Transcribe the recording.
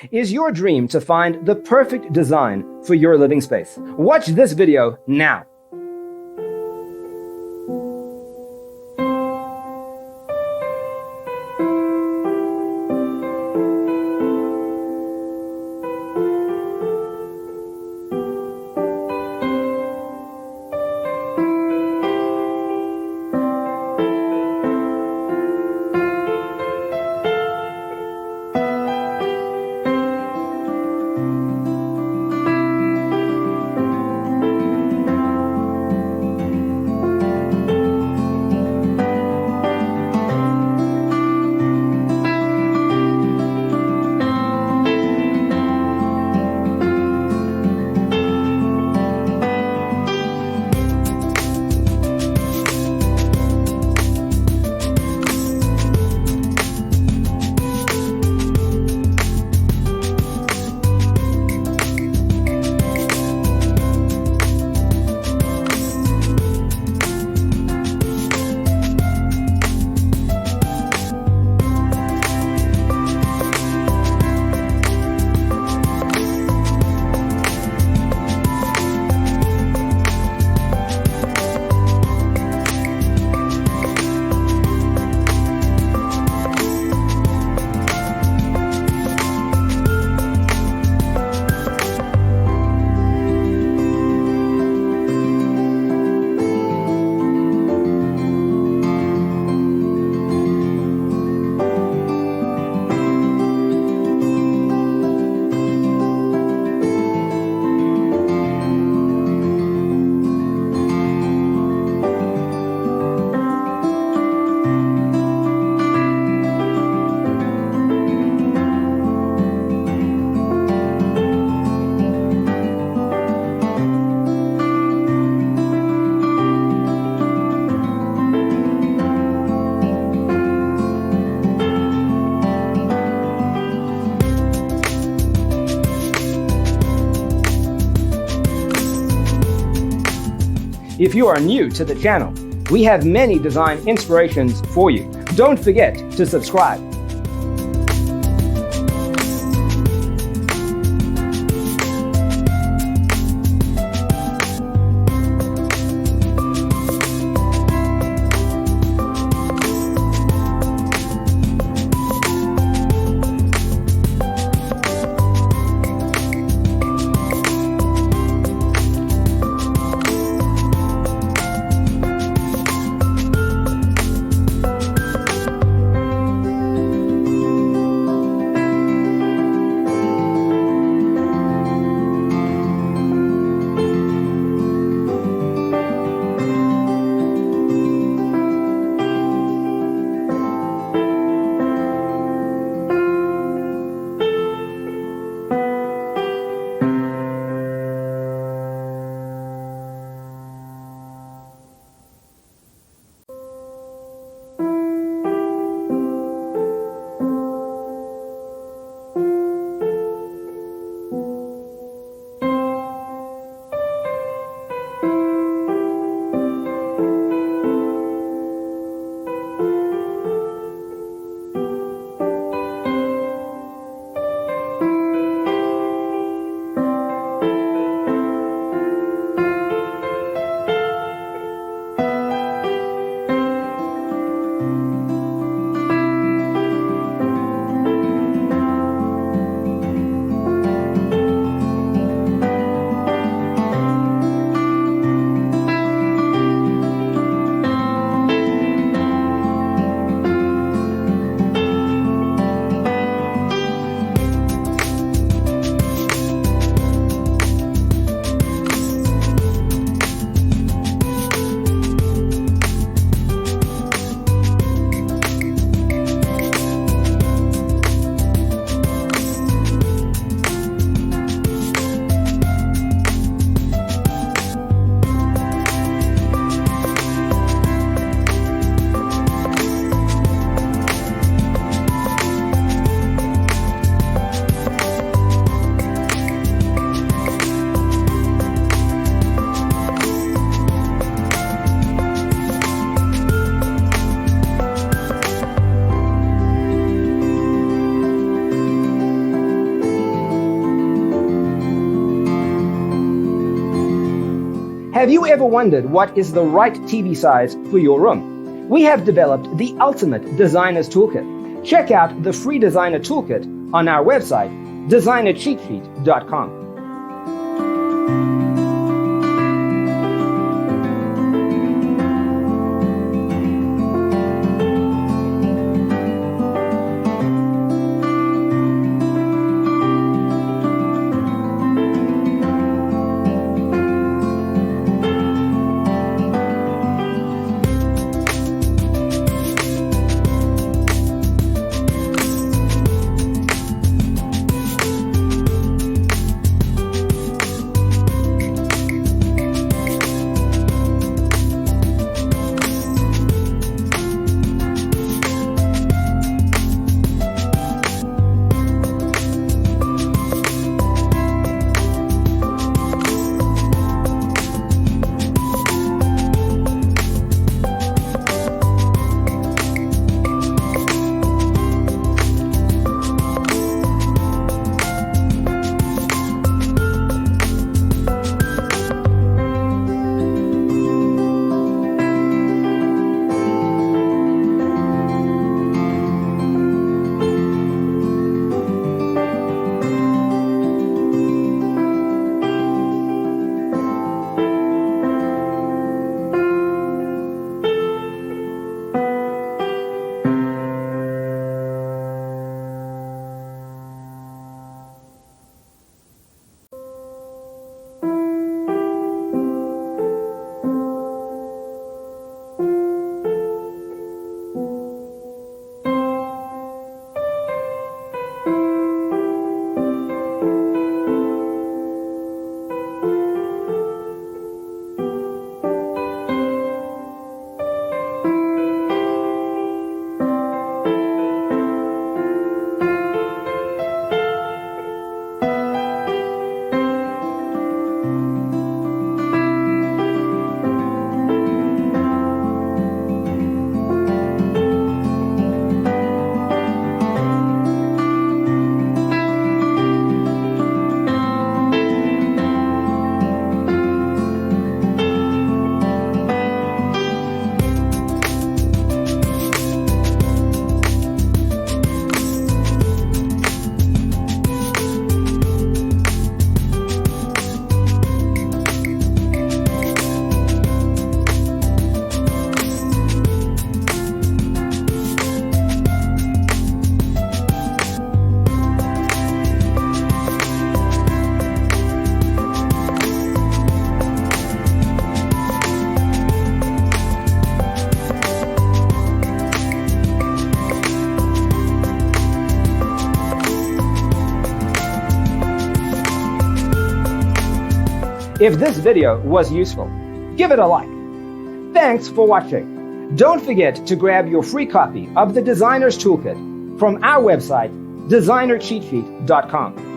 Is your dream to find the perfect design for your living space? Watch this video now. If you are new to the channel, we have many design inspirations for you. Don't forget to subscribe. Have you ever wondered what is the right TV size for your room? We have developed the ultimate designer's toolkit. Check out the free designer toolkit on our website, designercheatsheet.com. If this video was useful, give it a like. Thanks for watching. Don't forget to grab your free copy of the Designer's Toolkit from our website, designercheatsheet.com.